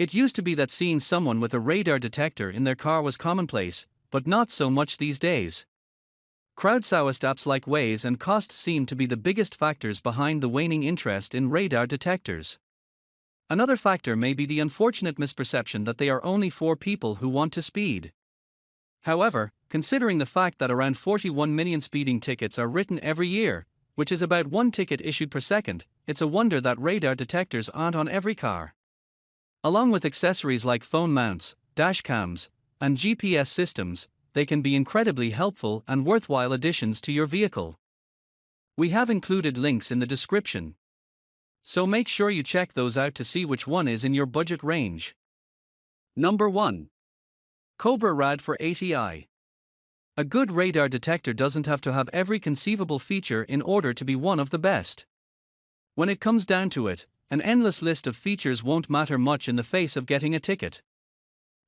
It used to be that seeing someone with a radar detector in their car was commonplace, but not so much these days. Crowdsourced apps like Waze and cost seem to be the biggest factors behind the waning interest in radar detectors. Another factor may be the unfortunate misperception that they are only for people who want to speed. However, considering the fact that around 41 million speeding tickets are written every year, which is about one ticket issued per second, it's a wonder that radar detectors aren't on every car. Along with accessories like phone mounts, dash cams, and GPS systems, they can be incredibly helpful and worthwhile additions to your vehicle. We have included links in the description, so make sure you check those out to see which one is in your budget range. Number 1. Cobra RAD for ATI. A good radar detector doesn't have to have every conceivable feature in order to be one of the best. When it comes down to it, an endless list of features won't matter much in the face of getting a ticket.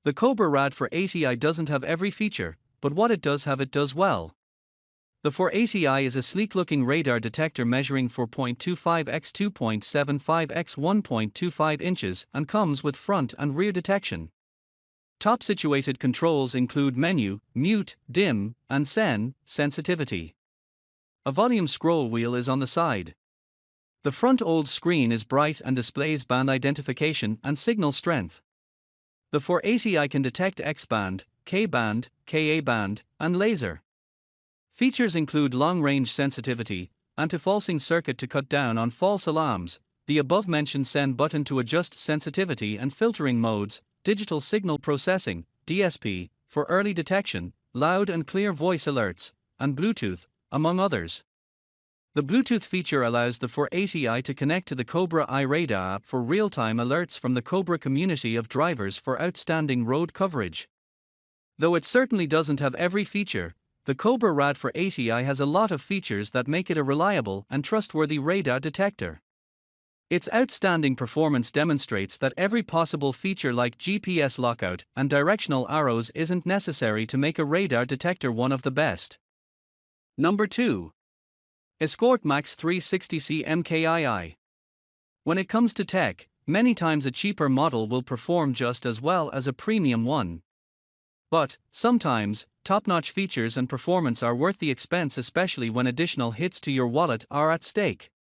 The Cobra RAD for ATI doesn't have every feature, but what it does have it does well. The 4ATI is a sleek-looking radar detector measuring 4.25 x 2.75 x 1.25 inches and comes with front and rear detection. Top-situated controls include menu, mute, dim, and sensitivity. A volume scroll wheel is on the side. The front old screen is bright and displays band identification and signal strength. The 4ATI can detect X-band, K-band, Ka-band, and laser. Features include long-range sensitivity, anti-falsing circuit to cut down on false alarms, the above-mentioned send button to adjust sensitivity and filtering modes, digital signal processing, DSP, for early detection, loud and clear voice alerts, and Bluetooth, among others. The Bluetooth feature allows the 4ATI to connect to the Cobra radar app for real-time alerts from the Cobra community of drivers for outstanding road coverage. Though it certainly doesn't have every feature, the Cobra RAD for ATI has a lot of features that make it a reliable and trustworthy radar detector. Its outstanding performance demonstrates that every possible feature like GPS lockout and directional arrows isn't necessary to make a radar detector one of the best. Number 2. Escort MAX 360C MKII. When it comes to tech, many times a cheaper model will perform just as well as a premium one. But, sometimes, top-notch features and performance are worth the expense, especially when additional hits to your wallet are at stake.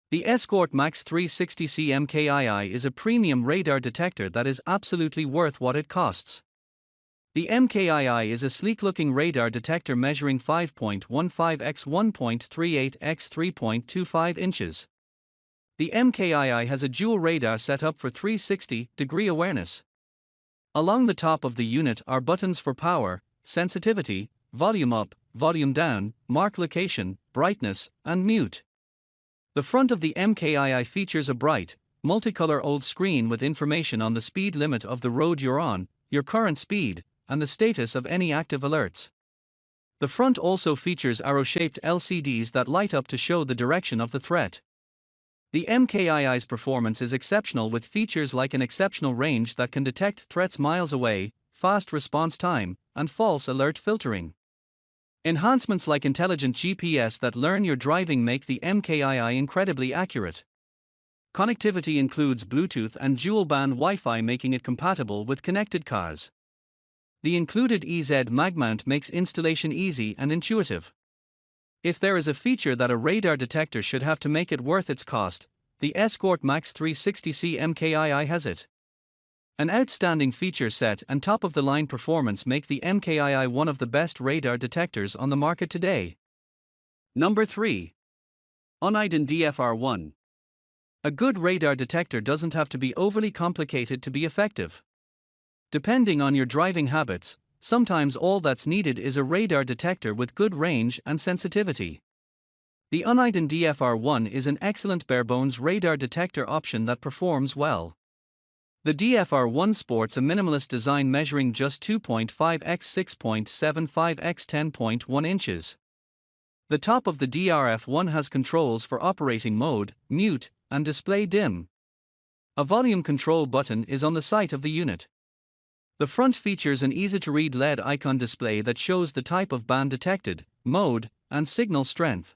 The Escort MAX 360C MKII is a premium radar detector that is absolutely worth what it costs. The MKII is a sleek-looking radar detector measuring 5.15 x 1.38 x 3.25 inches. The MKII has a dual radar set up for 360-degree awareness. Along the top of the unit are buttons for power, sensitivity, volume up, volume down, mark location, brightness, and mute. The front of the MKII features a bright, multicolor old screen with information on the speed limit of the road you're on, your current speed, and the status of any active alerts. The front also features arrow-shaped LCDs that light up to show the direction of the threat. The MKII's performance is exceptional with features like an exceptional range that can detect threats miles away, fast response time, and false alert filtering. Enhancements like intelligent GPS that learn your driving make the MKII incredibly accurate. Connectivity includes Bluetooth and dual-band Wi-Fi, making it compatible with connected cars. The included EZ mag mount makes installation easy and intuitive. If there is a feature that a radar detector should have to make it worth its cost, the Escort MAX 360C MKII has it. An outstanding feature set and top-of-the-line performance make the MKII one of the best radar detectors on the market today. Number 3. Uniden DFR1. A good radar detector doesn't have to be overly complicated to be effective. Depending on your driving habits, sometimes all that's needed is a radar detector with good range and sensitivity. The Uniden DFR1 is an excellent bare-bones radar detector option that performs well. The DFR1 sports a minimalist design measuring just 2.5 x 6.75 x 10.1 inches. The top of the DRF1 has controls for operating mode, mute, and display dim. A volume control button is on the side of the unit. The front features an easy-to-read LED icon display that shows the type of band detected, mode, and signal strength.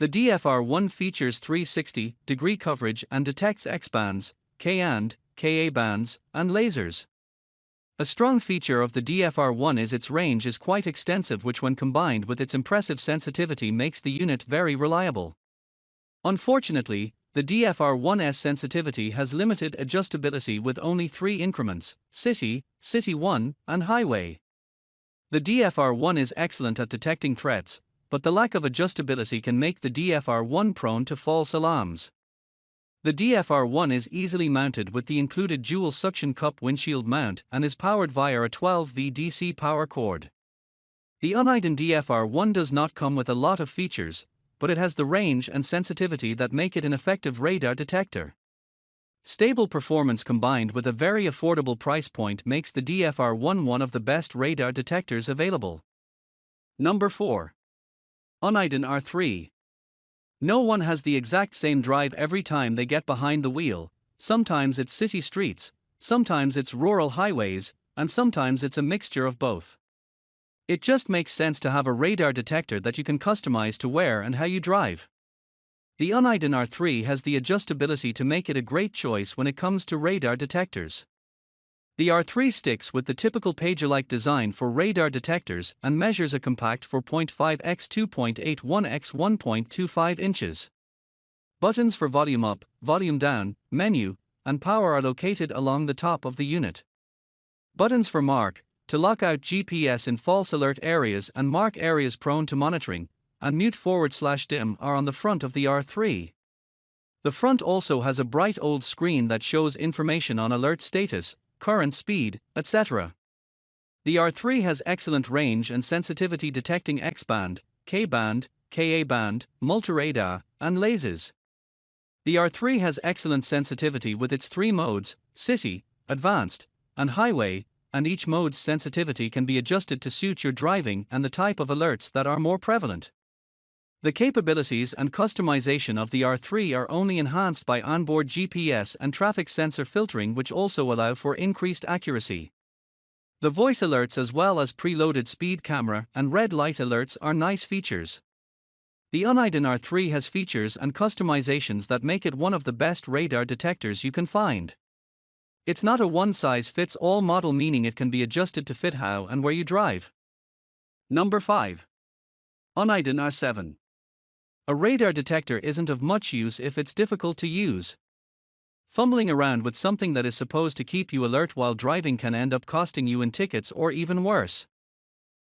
The DFR1 features 360-degree coverage and detects X-bands, K and Ka bands, and lasers. A strong feature of the DFR1 is its range is quite extensive, which when combined with its impressive sensitivity makes the unit very reliable. Unfortunately, the DFR1's sensitivity has limited adjustability with only 3 increments: city, city 1, and highway. The DFR1 is excellent at detecting threats, but the lack of adjustability can make the DFR1 prone to false alarms. The DFR1 is easily mounted with the included dual suction cup windshield mount and is powered via a 12V DC power cord. The Uniden DFR1 does not come with a lot of features, but it has the range and sensitivity that make it an effective radar detector. Stable performance combined with a very affordable price point makes the DFR1 one of the best radar detectors available. Number 4. Uniden R3. No one has the exact same drive every time they get behind the wheel. Sometimes it's city streets, sometimes it's rural highways, and sometimes it's a mixture of both. It just makes sense to have a radar detector that you can customize to where and how you drive. The Uniden R3 has the adjustability to make it a great choice when it comes to radar detectors. The R3 sticks with the typical pager-like design for radar detectors and measures a compact 4.5 x 2.81 x 1.25 inches. Buttons for volume up, volume down, menu, and power are located along the top of the unit. Buttons for mark, to lock out GPS in false alert areas and mark areas prone to monitoring, and mute/dim are on the front of the R3. The front also has a bright old screen that shows information on alert status, current speed, etc. The R3 has excellent range and sensitivity detecting X-band, K-band, Ka-band, multiradar, and lasers. The R3 has excellent sensitivity with its 3 modes: city, advanced, and highway, and each mode's sensitivity can be adjusted to suit your driving and the type of alerts that are more prevalent. The capabilities and customization of the R3 are only enhanced by onboard GPS and traffic sensor filtering, which also allow for increased accuracy. The voice alerts as well as preloaded speed camera and red light alerts are nice features. The Uniden R3 has features and customizations that make it one of the best radar detectors you can find. It's not a one-size-fits-all model, meaning it can be adjusted to fit how and where you drive. Number 5. Uniden R7. A radar detector isn't of much use if it's difficult to use. Fumbling around with something that is supposed to keep you alert while driving can end up costing you in tickets or even worse.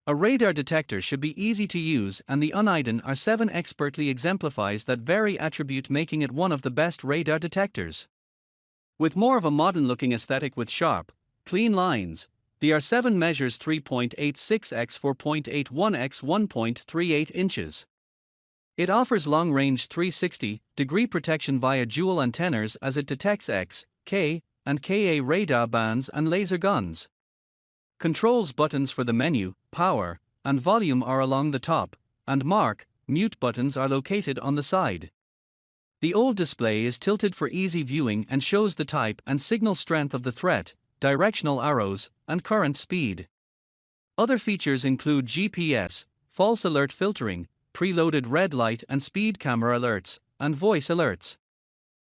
A radar detector should be easy to use, and the Uniden R7 expertly exemplifies that very attribute, making it one of the best radar detectors. With more of a modern-looking aesthetic with sharp, clean lines, the R7 measures 3.86 x 4.81 x 1.38 inches. It offers long-range 360-degree protection via dual antennas as it detects X, K, and Ka radar bands and laser guns. Controls buttons for the menu, power, and volume are along the top, and mark, mute buttons are located on the side. The old display is tilted for easy viewing and shows the type and signal strength of the threat, directional arrows, and current speed. Other features include GPS, false alert filtering, preloaded red light and speed camera alerts, and voice alerts.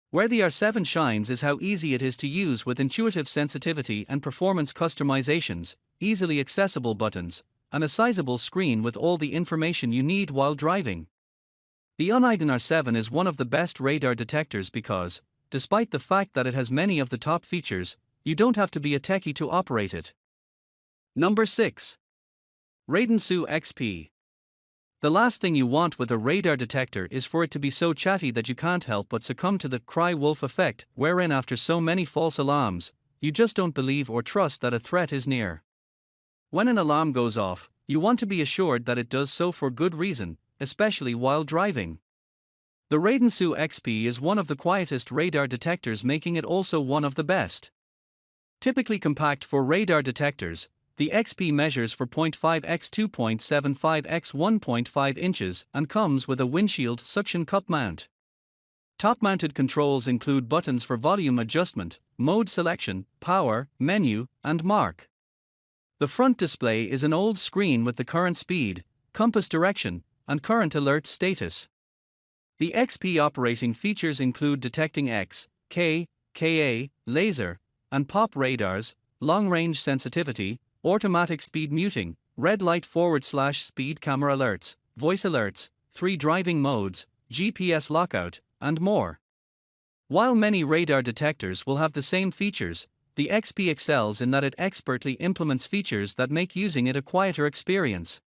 Where the R7 shines is how easy it is to use with intuitive sensitivity and performance customizations, easily accessible buttons, and a sizable screen with all the information you need while driving. The Uniden R7 is one of the best radar detectors because, despite the fact that it has many of the top features, you don't have to be a techie to operate it. Number 6. Radenso XP. The last thing you want with a radar detector is for it to be so chatty that you can't help but succumb to the cry wolf effect, wherein after so many false alarms, you just don't believe or trust that a threat is near. When an alarm goes off, you want to be assured that it does so for good reason, especially while driving. The Radenso XP is one of the quietest radar detectors, making it also one of the best. Typically compact for radar detectors, the XP measures 4.5 x 2.75 x 1.5 inches and comes with a windshield suction cup mount. Top-mounted controls include buttons for volume adjustment, mode selection, power, menu, and mark. The front display is an old screen with the current speed, compass direction, and current alert status. The XP operating features include detecting X, K, Ka, laser, and pop radars, long-range sensitivity, automatic speed muting, red light /speed camera alerts, voice alerts, 3 driving modes, GPS lockout, and more. While many radar detectors will have the same features, the XP excels in that it expertly implements features that make using it a quieter experience.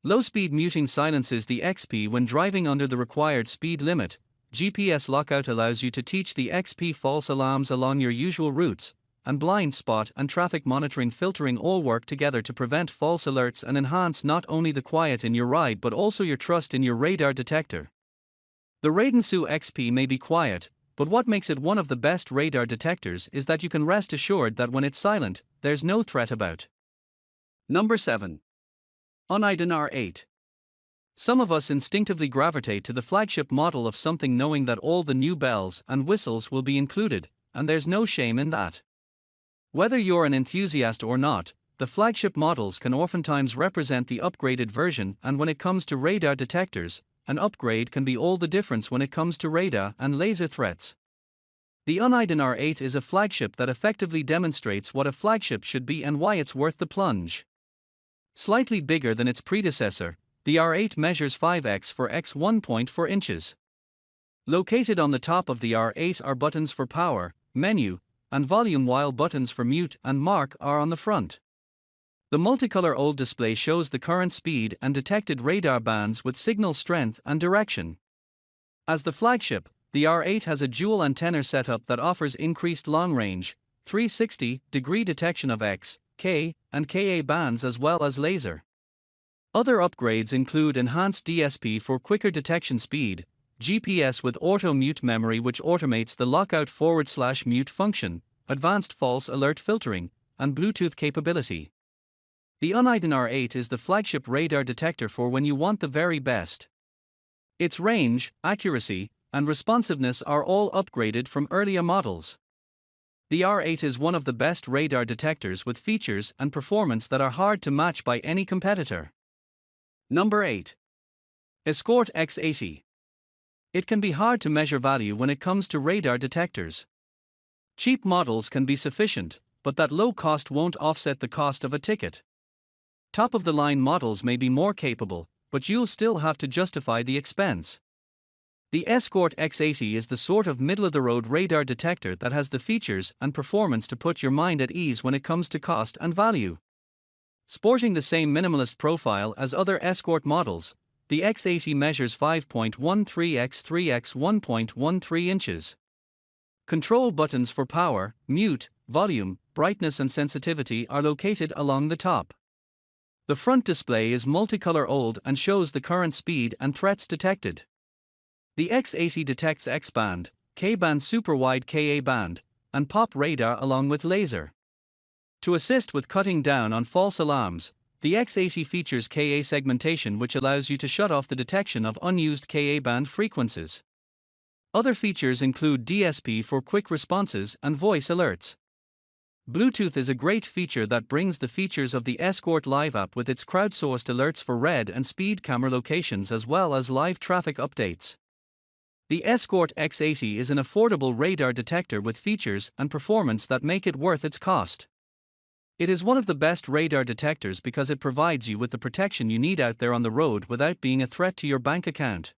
Low-speed muting silences the XP when driving under the required speed limit. GPS lockout allows you to teach the XP false alarms along your usual routes, and blind spot and traffic monitoring filtering all work together to prevent false alerts and enhance not only the quiet in your ride but also your trust in your radar detector. The Radenso XP may be quiet, but what makes it one of the best radar detectors is that you can rest assured that when it's silent, there's no threat about. Number 7. Uniden R8. Some of us instinctively gravitate to the flagship model of something knowing that all the new bells and whistles will be included, and there's no shame in that. Whether you're an enthusiast or not, the flagship models can oftentimes represent the upgraded version, and when it comes to radar detectors, an upgrade can be all the difference when it comes to radar and laser threats. The Uniden R8 is a flagship that effectively demonstrates what a flagship should be and why it's worth the plunge. Slightly bigger than its predecessor, the R8 measures 5x for x 1.4 inches. Located on the top of the R8 are buttons for power, menu, and volume, while buttons for mute and mark are on the front. The multicolor OLED display shows the current speed and detected radar bands with signal strength and direction. As the flagship, the R8 has a dual antenna setup that offers increased long-range, 360-degree detection of X, K, and Ka bands as well as laser. Other upgrades include enhanced DSP for quicker detection speed, GPS with auto-mute memory which automates the lockout/mute function, advanced false alert filtering, and Bluetooth capability. The Uniden R8 is the flagship radar detector for when you want the very best. Its range, accuracy, and responsiveness are all upgraded from earlier models. The R8 is one of the best radar detectors with features and performance that are hard to match by any competitor. Number 8. Escort X80. It can be hard to measure value when it comes to radar detectors. Cheap models can be sufficient, but that low cost won't offset the cost of a ticket. Top-of-the-line models may be more capable, but you'll still have to justify the expense. The Escort X80 is the sort of middle-of-the-road radar detector that has the features and performance to put your mind at ease when it comes to cost and value. Sporting the same minimalist profile as other Escort models, the X80 measures 5.13 x 3 x 1.13 inches. Control buttons for power, mute, volume, brightness and sensitivity are located along the top. The front display is multicolor OLED and shows the current speed and threats detected. The X80 detects X-band, K-band super-wide Ka band, and pop radar along with laser. To assist with cutting down on false alarms, the X80 features Ka segmentation which allows you to shut off the detection of unused Ka band frequencies. Other features include DSP for quick responses and voice alerts. Bluetooth is a great feature that brings the features of the Escort Live app with its crowdsourced alerts for red and speed camera locations as well as live traffic updates. The Escort X80 is an affordable radar detector with features and performance that make it worth its cost. It is one of the best radar detectors because it provides you with the protection you need out there on the road without being a threat to your bank account.